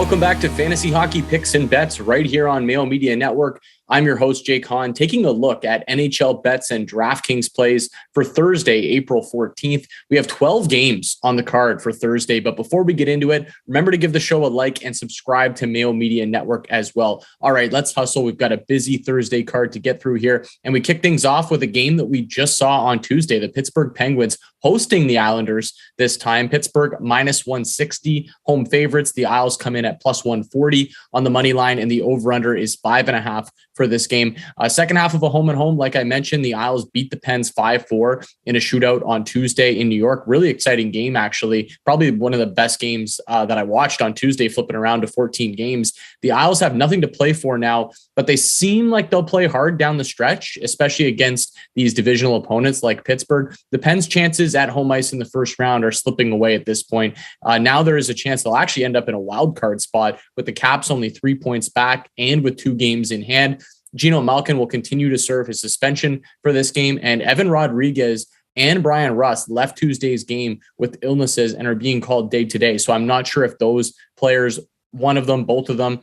Welcome back to Fantasy Hockey Picks and Bets right here on Mayo Media Network. I'm your host, Jake Hahn, taking a look at NHL Bets and DraftKings plays for Thursday, April 14th. We have 12 games on the card for Thursday, but before we get into it, remember to give the show a like and subscribe to Mayo Media Network as well. All right, let's hustle. We've got a busy Thursday card to get through here, and we kick things off with a game that we just saw on Tuesday, the Pittsburgh Penguins hosting the Islanders this time. Pittsburgh minus 160, home favorites. The Isles come in at plus 140 on the money line, and the over-under is 5.5 for this game. Second half of a home and home, like I mentioned, the Isles beat the Pens 5-4 in a shootout on Tuesday in New York. Really exciting game, actually. Probably one of the best games that I watched on Tuesday, flipping around to 14 games. The Isles have nothing to play for now, but they seem like they'll play hard down the stretch, especially against these divisional opponents like Pittsburgh. The Pens' chances at home ice in the first round are slipping away at this point. Now there is a chance they'll actually end up in a wild card spot with the Caps only 3 points back and with 2 games in hand. Gino Malkin will continue to serve his suspension for this game, and Evan Rodriguez and Brian Rust left Tuesday's game with illnesses and are being called day to day. So I'm not sure if those players, one of them, both of them,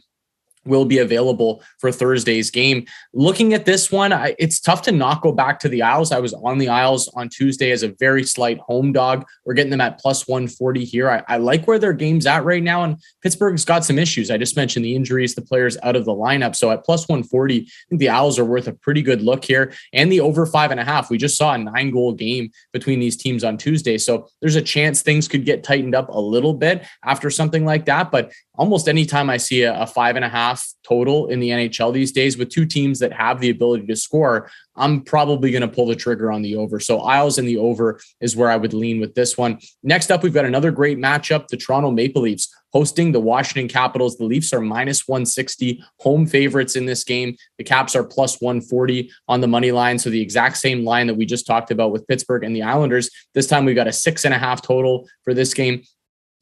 will be available for Thursday's game. Looking at this one, it's tough to not go back to the Isles. I was on the Isles on Tuesday as a very slight home dog. We're getting them at plus 140 here. I like where their game's at right now, and Pittsburgh's got some issues. I just mentioned the injuries, the players out of the lineup. So at plus 140, I think the Owls are worth a pretty good look here. And the over 5.5. We just saw a 9-goal game between these teams on Tuesday. So there's a chance things could get tightened up a little bit after something like that. But almost anytime I see a 5.5 total in the NHL these days with two teams that have the ability to score, I'm probably going to pull the trigger on the over. So Isles and the over is where I would lean with this one. Next up, we've got another great matchup. The Toronto Maple Leafs hosting the Washington Capitals. The Leafs are minus 160 home favorites in this game. The Caps are plus 140 on the money line. So the exact same line that we just talked about with Pittsburgh and the Islanders. This time we've got a 6.5 total for this game.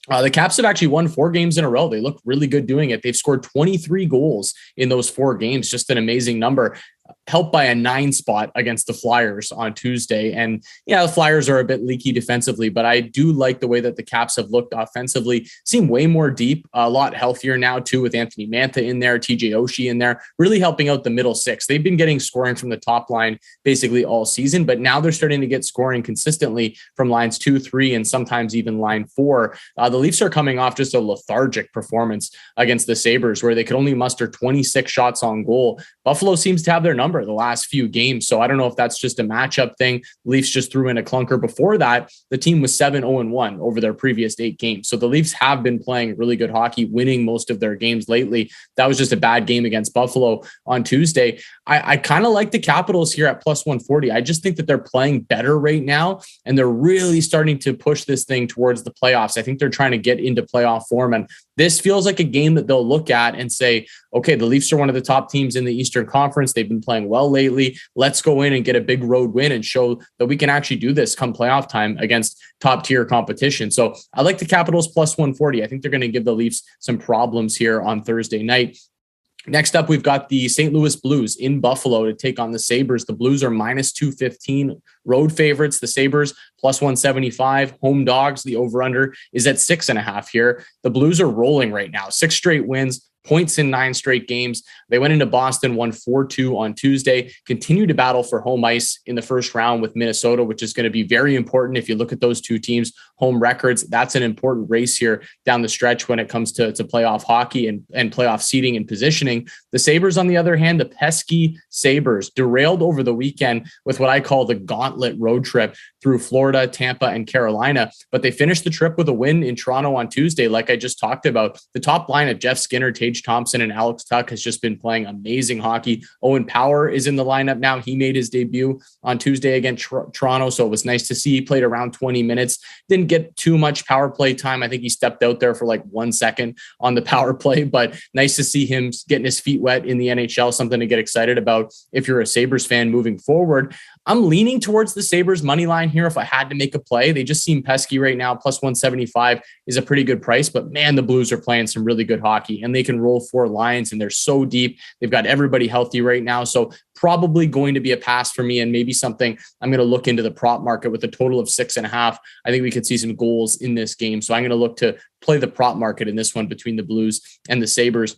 The Caps have actually won 4 games in a row. They look really good doing it. They've scored 23 goals in those 4 games. Just an amazing number. Helped by a 9 spot against the Flyers on Tuesday. And yeah, the Flyers are a bit leaky defensively, but I do like the way that the Caps have looked offensively. Seem way more deep, a lot healthier now too, with Anthony Mantha in there, TJ Oshie in there, really helping out the middle six. They've been getting scoring from the top line basically all season, but now they're starting to get scoring consistently from lines 2, 3, and sometimes even line 4. The Leafs are coming off just a lethargic performance against the Sabres where they could only muster 26 shots on goal. Buffalo seems to have their number the last few games. So I don't know if that's just a matchup thing. Leafs just threw in a clunker. Before that, the team was 7-0-1 over their previous 8 games. So the Leafs have been playing really good hockey, winning most of their games lately. That was just a bad game against Buffalo on Tuesday. I kind of like the Capitals here at plus 140. I just think that they're playing better right now, and they're really starting to push this thing towards the playoffs. I think they're trying to get into playoff form, and this feels like a game that they'll look at and say, okay, the Leafs are one of the top teams in the Eastern Conference. They've been playing well lately. Let's go in and get a big road win and show that we can actually do this come playoff time against top tier competition. So I like the Capitals plus 140. I think they're going to give the Leafs some problems here on Thursday night. Next up, we've got the St. Louis Blues in Buffalo to take on the Sabres. The Blues are minus 215 road favorites. The Sabres plus 175 home dogs. The over-under is at 6.5 here. The Blues are rolling right now. 6 straight wins, points in 9 straight games. They went into Boston, won 4-2 on Tuesday, continue to battle for home ice in the first round with Minnesota, which is going to be very important. If you look at those two teams' home records, that's an important race here down the stretch when it comes to playoff hockey and playoff seeding and positioning. The Sabres, on the other hand, the pesky Sabres, derailed over the weekend with what I call the gauntlet road trip through Florida, Tampa, and Carolina. But they finished the trip with a win in Toronto on Tuesday, like I just talked about. The top line of Jeff Skinner, Tage Thompson, and Alex Tuck has just been playing amazing hockey. Owen Power is in the lineup now. He made his debut on Tuesday against Toronto, so it was nice to see. He played around 20 minutes. Didn't get too much power play time. I think he stepped out there for like 1 second on the power play, but nice to see him getting his feet wet in the NHL, something to get excited about if you're a Sabres fan moving forward. I'm leaning towards the Sabres money line here if I had to make a play. They just seem pesky right now. Plus 175 is a pretty good price, but man, the Blues are playing some really good hockey and they can roll 4 lines and they're so deep. They've got everybody healthy right now. So probably going to be a pass for me and maybe something I'm going to look into the prop market with a total of 6.5. I think we could see some goals in this game. So I'm going to look to play the prop market in this one between the Blues and the Sabres.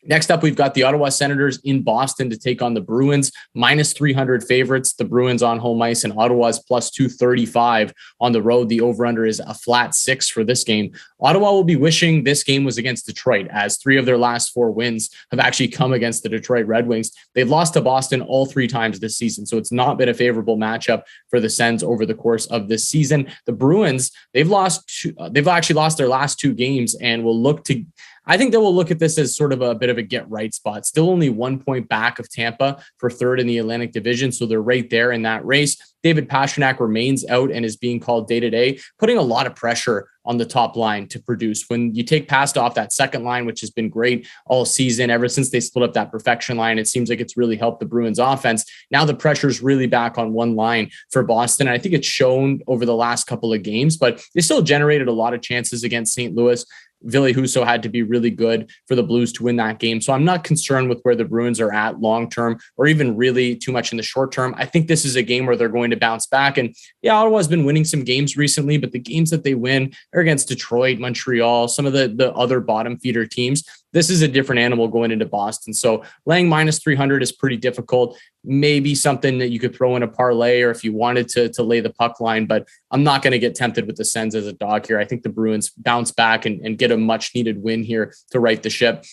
Next up, we've got the Ottawa Senators in Boston to take on the Bruins, minus 300 favorites. The Bruins on home ice and Ottawa's plus 235 on the road. The over-under is a flat 6 for this game. Ottawa will be wishing this game was against Detroit, as 3 of their last 4 wins have actually come against the Detroit Red Wings. They've lost to Boston all 3 times this season, so it's not been a favorable matchup for the Sens over the course of this season. The Bruins, they've actually lost their last 2 games and will look to... I think they will look at this as sort of a bit of a get right spot. Still only 1 point back of Tampa for 3rd in the Atlantic Division. So they're right there in that race. David Pastrnak remains out and is being called day to day, putting a lot of pressure on the top line to produce. When you take past off that second line, which has been great all season, ever since they split up that perfection line, it seems like it's really helped the Bruins offense. Now the pressure is really back on one line for Boston. And I think it's shown over the last couple of games, but they still generated a lot of chances against St. Louis. Ville Husso had to be really good for the Blues to win that game. So I'm not concerned with where the Bruins are at long-term or even really too much in the short term. I think this is a game where they're going to bounce back. And yeah, Ottawa's been winning some games recently, but the games that they win are against Detroit, Montreal, some of the other bottom feeder teams. This is a different animal going into Boston. So laying minus 300 is pretty difficult. Maybe something that you could throw in a parlay or if you wanted to lay the puck line, but I'm not going to get tempted with the Sens as a dog here. I think the Bruins bounce back and get a much needed win here to right the ship.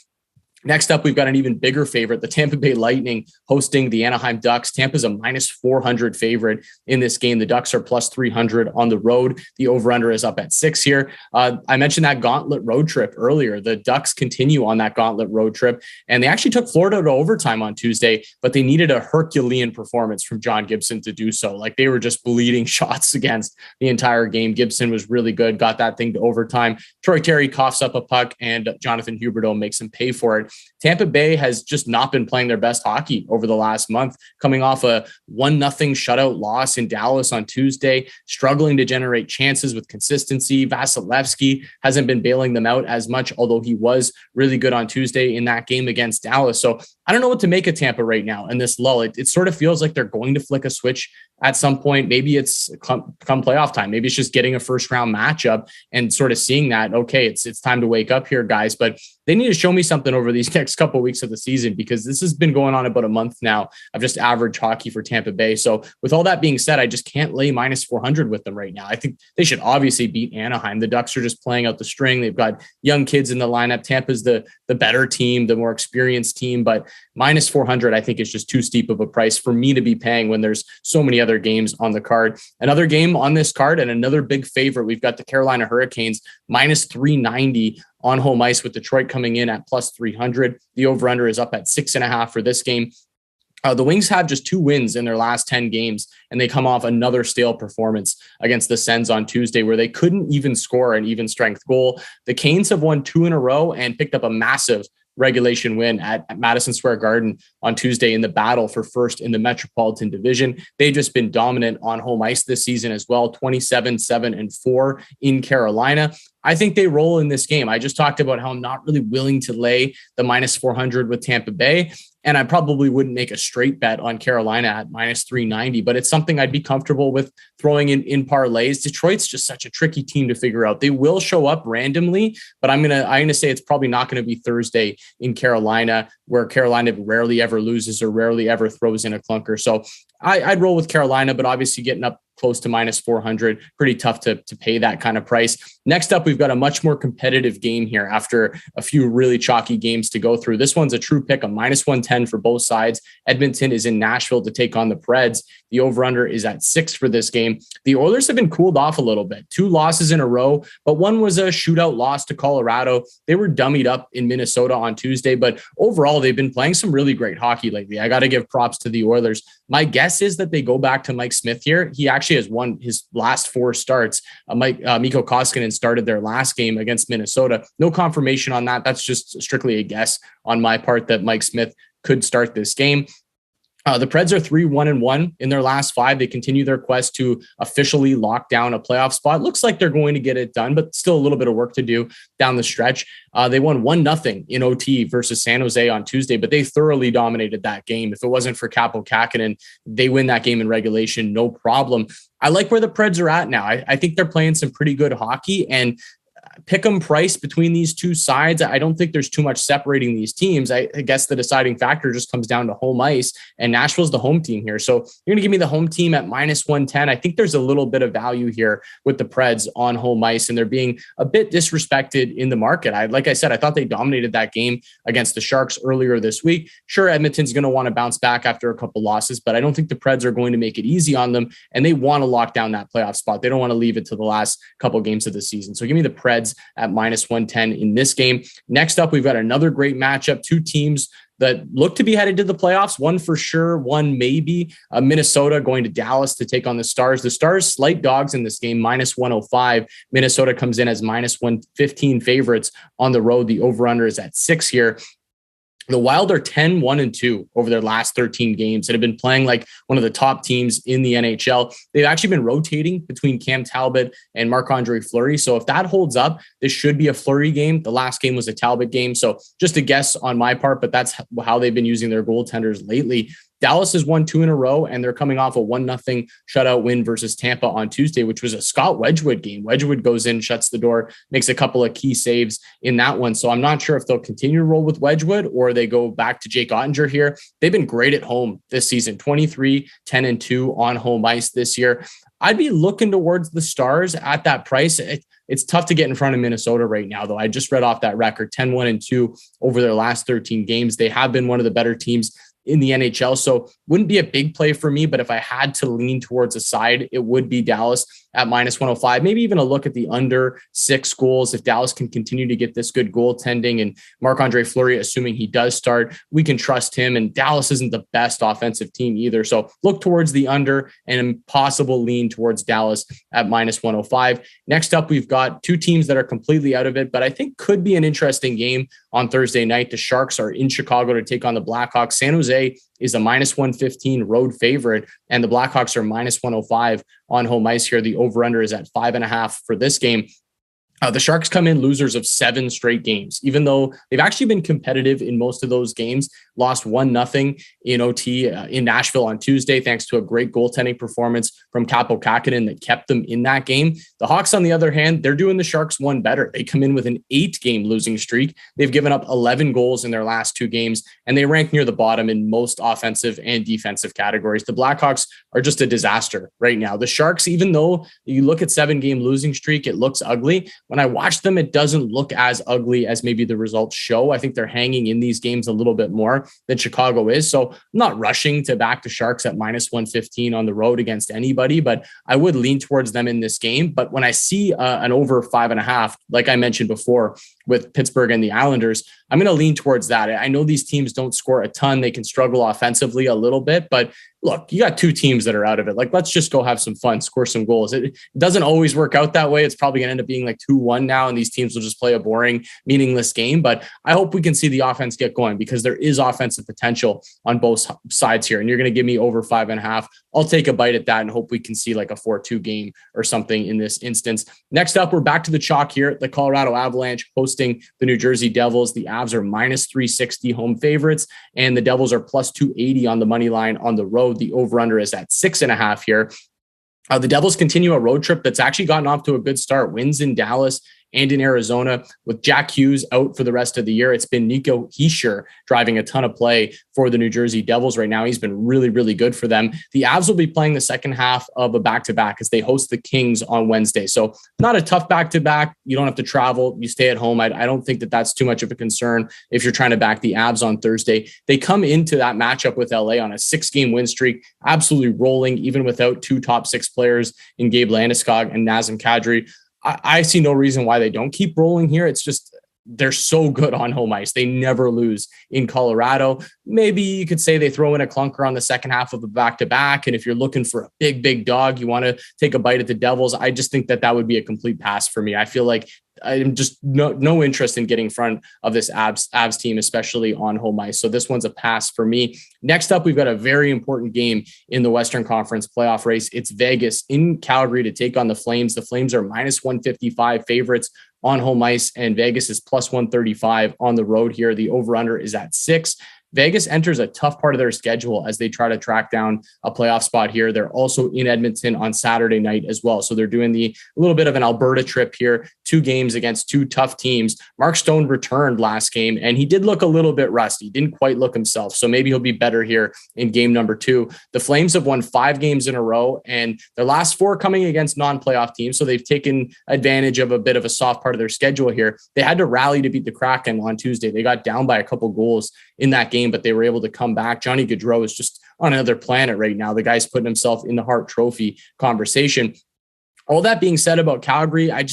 Next up, we've got an even bigger favorite, the Tampa Bay Lightning hosting the Anaheim Ducks. Tampa's a minus 400 favorite in this game. The Ducks are plus 300 on the road. The over-under is up at 6 here. I mentioned that gauntlet road trip earlier. The Ducks continue on that gauntlet road trip, and they actually took Florida to overtime on Tuesday, but they needed a Herculean performance from John Gibson to do so. Like, they were just bleeding shots against the entire game. Gibson was really good, got that thing to overtime. Troy Terry coughs up a puck, and Jonathan Huberdeau makes him pay for it. Tampa Bay has just not been playing their best hockey over the last month, coming off a 1-0 shutout loss in Dallas on Tuesday, struggling to generate chances with consistency. Vasilevsky hasn't been bailing them out as much, although he was really good on Tuesday in that game against Dallas. So I don't know what to make of Tampa right now in this lull. It sort of feels like they're going to flick a switch at some point. Maybe it's come playoff time. Maybe it's just getting a first round matchup and sort of seeing that, okay, it's time to wake up here, guys. But they need to show me something over these next couple of weeks of the season, because this has been going on about a month now of just average hockey for Tampa Bay. So with all that being said, I just can't lay minus 400 with them right now. I think they should obviously beat Anaheim. The Ducks are just playing out the string. They've got young kids in the lineup. Tampa's the better team, the more experienced team, but minus 400, I think, is just too steep of a price for me to be paying when there's so many other games on the card. Another game on this card and another big favorite, we've got the Carolina Hurricanes minus 390 on home ice with Detroit coming in at plus 300. The over-under is up at 6.5 for this game. The Wings have just 2 wins in their last 10 games, and they come off another stale performance against the Sens on Tuesday where they couldn't even score an even strength goal. The Canes have won 2 in a row and picked up a massive regulation win at Madison Square Garden on Tuesday in the battle for first in the Metropolitan Division. They've just been dominant on home ice this season as well, 27-7-4 in Carolina. I think they roll in this game. I just talked about how I'm not really willing to lay the minus 400 with Tampa Bay, and I probably wouldn't make a straight bet on Carolina at minus 390, but it's something I'd be comfortable with throwing in parlays. Detroit's just such a tricky team to figure out. They will show up randomly, but I'm gonna say it's probably not going to be Thursday in Carolina, where Carolina rarely ever loses or rarely ever throws in a clunker. So I'd roll with Carolina, but obviously getting up close to minus 400, pretty tough to pay that kind of price. Next up, we've got a much more competitive game here after a few really chalky games to go through. This one's a true pick, a minus 110 for both sides. Edmonton is in Nashville to take on the Preds. The over-under is at 6 for this game. The Oilers have been cooled off a little bit. 2 losses in a row, but one was a shootout loss to Colorado. They were dummied up in Minnesota on Tuesday, but overall, they've been playing some really great hockey lately. I got to give props to the Oilers. My guess is that they go back to Mike Smith here. He actually has won his last 4 starts. Mikko Koskinen started their last game against Minnesota. No confirmation on that. That's just strictly a guess on my part that Mike Smith could start this game. The Preds are 3-1-1 in their last 5. They continue their quest to officially lock down a playoff spot. Looks like they're going to get it done, but still a little bit of work to do down the stretch. They won 1-0 in OT versus San Jose on Tuesday, but they thoroughly dominated that game. If it wasn't for Kaapo Kähkönen, they win that game in regulation, no problem. I like where the Preds are at now. I think they're playing some pretty good hockey, and pick 'em price between these two sides. I don't think there's too much separating these teams. I guess the deciding factor just comes down to home ice, and Nashville's the home team here. So you're going to give me the home team at -110. I think there's a little bit of value here with the Preds on home ice, and they're being a bit disrespected in the market. Like I said, I thought they dominated that game against the Sharks earlier this week. Sure, Edmonton's going to want to bounce back after a couple losses, but I don't think the Preds are going to make it easy on them, and they want to lock down that playoff spot. They don't want to leave it to the last couple games of the season. So give me the Preds at -110 in this game. Next up, we've got another great matchup. Two teams that look to be headed to the playoffs. One for sure, one maybe. Minnesota going to Dallas to take on the Stars. The Stars slight dogs in this game, -105. Minnesota comes in as -115 favorites on the road. The over-under is at 6 here. The Wild are 10-1-2 over their last 13 games and have been playing like one of the top teams in the NHL. They've actually been rotating between Cam Talbot and Marc-Andre Fleury. So if that holds up, this should be a Fleury game. The last game was a Talbot game. So just a guess on my part, but that's how they've been using their goaltenders lately. Dallas has won 2 in a row, and they're coming off a 1-0 shutout win versus Tampa on Tuesday, which was a Scott Wedgwood game. Wedgwood goes in, shuts the door, makes a couple of key saves in that one. So I'm not sure if they'll continue to roll with Wedgwood or they go back to Jake Ottinger here. They've been great at home this season, 23-10-2 on home ice this year. I'd be looking towards the Stars at that price. It's tough to get in front of Minnesota right now, though. I just read off that record, 10-1-2 over their last 13 games. They have been one of the better teams in the NHL. So wouldn't be a big play for me, but if I had to lean towards a side, it would be Dallas at -105, maybe even a look at the under 6 goals. If Dallas can continue to get this good goaltending and Marc-Andre Fleury, assuming he does start, we can trust him. And Dallas isn't the best offensive team either. So look towards the under and a possible lean towards Dallas at -105. Next up, we've got two teams that are completely out of it, but I think could be an interesting game on Thursday night. The Sharks are in Chicago to take on the Blackhawks. San Jose is a -115 road favorite, and the Blackhawks are -105 on home ice here. The over-under is at 5.5 for this game. The Sharks come in losers of 7 straight games, even though they've actually been competitive in most of those games. Lost 1-0 in OT in Nashville on Tuesday, thanks to a great goaltending performance from Kaapo Kähkönen that kept them in that game. The Hawks, on the other hand, they're doing the Sharks one better. They come in with an 8-game losing streak. They've given up 11 goals in their last 2 games, and they rank near the bottom in most offensive and defensive categories. The Blackhawks are just a disaster right now. The Sharks, even though you look at 7-game losing streak, it looks ugly. When I watch them, it doesn't look as ugly as maybe the results show. I think they're hanging in these games a little bit more than Chicago is. So I'm not rushing to back the Sharks at -115 on the road against anybody, but I would lean towards them in this game. But when I see an over 5.5, like I mentioned before with Pittsburgh and the Islanders, I'm going to lean towards that. I know these teams don't score a ton. They can struggle offensively a little bit, but look, you got 2 teams that are out of it. Like, let's just go have some fun, score some goals. It doesn't always work out that way. It's probably going to end up being like 2-1 now, and these teams will just play a boring, meaningless game. But I hope we can see the offense get going, because there is offensive potential on both sides here. And you're going to give me over 5.5. I'll take a bite at that and hope we can see like a 4-2 game or something in this instance. Next up, we're back to the chalk here. The Colorado Avalanche hosting the New Jersey Devils. The Avs are -360 home favorites, and the Devils are +280 on the money line on the road. The over-under is at 6.5 here. The Devils continue a road trip that's actually gotten off to a good start. Wins in Dallas and in Arizona. With Jack Hughes out for the rest of the year, it's been Nico Hischier driving a ton of play for the New Jersey Devils right now. He's been really, really good for them. The Avs will be playing the second half of a back-to-back as they host the Kings on Wednesday. So not a tough back-to-back. You don't have to travel. You stay at home. I don't think that that's too much of a concern if you're trying to back the Avs on Thursday. They come into that matchup with LA on a 6-game win streak, absolutely rolling, even without 2 top 6 players in Gabe Landeskog and Nazem Kadri. I see no reason why they don't keep rolling here. It's just they're so good on home ice. They never lose in Colorado. Maybe you could say they throw in a clunker on the second half of a back-to-back. And if you're looking for a big, big dog, you want to take a bite at the Devils. I just think that would be a complete pass for me. I feel like I'm just no interest in getting in front of this Avs team, especially on home ice. So this one's a pass for me. Next up, we've got a very important game in the Western Conference playoff race. It's Vegas in Calgary to take on the Flames. The Flames are minus 155 favorites on home ice, and Vegas is plus 135 on the road here. The over-under is at 6. Vegas enters a tough part of their schedule as they try to track down a playoff spot here. They're also in Edmonton on Saturday night as well. So they're doing a little bit of an Alberta trip here, 2 games against 2 tough teams. Mark Stone returned last game, and he did look a little bit rusty. Didn't quite look himself. So maybe he'll be better here in game number 2. The Flames have won 5 games in a row, and their last 4 coming against non-playoff teams. So they've taken advantage of a bit of a soft part of their schedule here. They had to rally to beat the Kraken on Tuesday. They got down by a couple goals in that game, but they were able to come back. Johnny Gaudreau is just on another planet right now. The guy's putting himself in the Hart Trophy conversation. All that being said about Calgary, I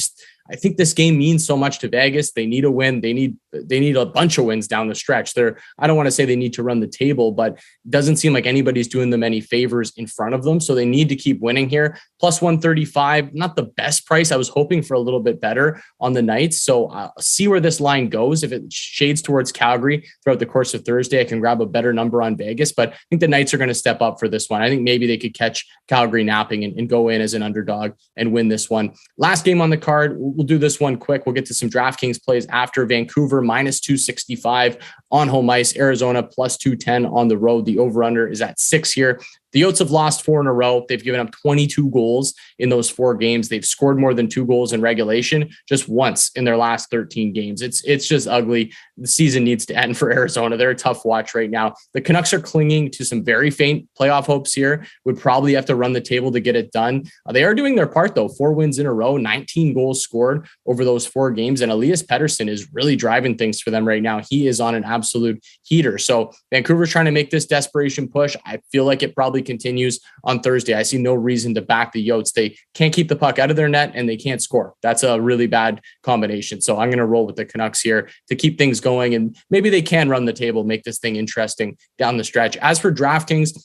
think this game means so much to Vegas. They need a win. They need a bunch of wins down the stretch. I don't want to say they need to run the table, but it doesn't seem like anybody's doing them any favors in front of them. So they need to keep winning here. Plus 135, not the best price. I was hoping for a little bit better on the Knights. So I'll see where this line goes. If it shades towards Calgary throughout the course of Thursday, I can grab a better number on Vegas, but I think the Knights are going to step up for this one. I think maybe they could catch Calgary napping and go in as an underdog and win this one. Last game on the card. We'll do this one quick. We'll get to some DraftKings plays after. Vancouver minus 265 on home ice. Arizona plus 210 on the road. The over-under is at 6 here. The Yotes have lost 4 in a row. They've given up 22 goals in those 4 games. They've scored more than 2 goals in regulation just once in their last 13 games. It's just ugly. The season needs to end for Arizona. They're a tough watch right now. The Canucks are clinging to some very faint playoff hopes here. Would probably have to run the table to get it done. They are doing their part, though. 4 wins in a row, 19 goals scored over those 4 games. And Elias Pettersson is really driving things for them right now. He is on an absolute heater. So Vancouver's trying to make this desperation push. I feel like it probably continues on Thursday. I see no reason to back the Yotes. They can't keep the puck out of their net and they can't score. That's a really bad combination. So I'm going to roll with the Canucks here to keep things going. And maybe they can run the table, make this thing interesting down the stretch. As for DraftKings,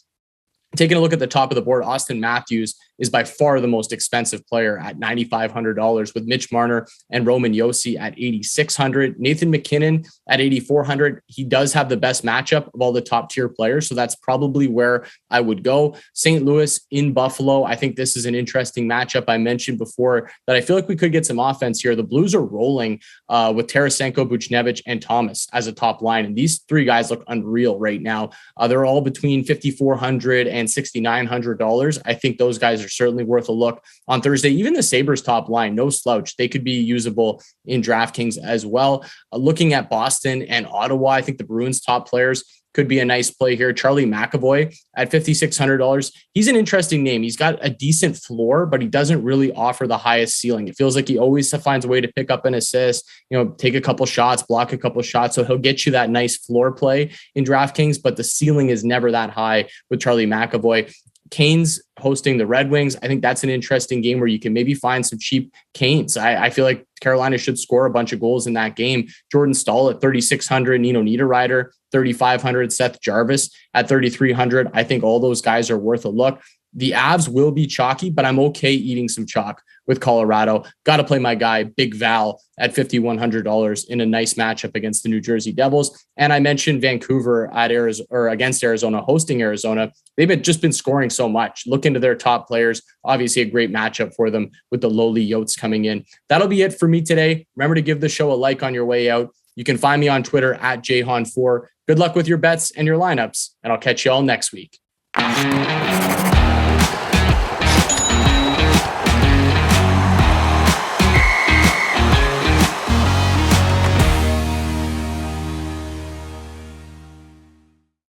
taking a look at the top of the board, Austin Matthews is by far the most expensive player at $9,500, with Mitch Marner and Roman Josi at $8,600. Nathan McKinnon at $8,400. He does have the best matchup of all the top tier players, so that's probably where I would go. St. Louis in Buffalo. I think this is an interesting matchup. I mentioned before that I feel like we could get some offense here. The Blues are rolling with Tarasenko, Buchnevich, and Thomas as a top line, and these 3 guys look unreal right now. They're all between $5,400 and $6,900. I think those guys are certainly worth a look on Thursday. Even the Sabres top line, no slouch. They could be usable in DraftKings as well. Looking at Boston and Ottawa, I think the Bruins top players could be a nice play here. Charlie McAvoy at $5,600. He's an interesting name. He's got a decent floor, but he doesn't really offer the highest ceiling. It feels like he always finds a way to pick up an assist, take a couple shots, block a couple shots. So he'll get you that nice floor play in DraftKings, but the ceiling is never that high with Charlie McAvoy. Canes hosting the Red Wings. I think that's an interesting game where you can maybe find some cheap Canes. I feel like Carolina should score a bunch of goals in that game. Jordan Staal at $3,600, Nino Niederreiter, $3,500, Seth Jarvis at $3,300. I think all those guys are worth a look. The Avs will be chalky, but I'm okay eating some chalk with Colorado. Got to play my guy, Big Val, at $5,100 in a nice matchup against the New Jersey Devils. And I mentioned Vancouver at Arizona, or against Arizona, hosting Arizona. They've just been scoring so much. Look into their top players. Obviously, a great matchup for them with the lowly Yotes coming in. That'll be it for me today. Remember to give the show a like on your way out. You can find me on Twitter at jhahn4. Good luck with your bets and your lineups, and I'll catch you all next week.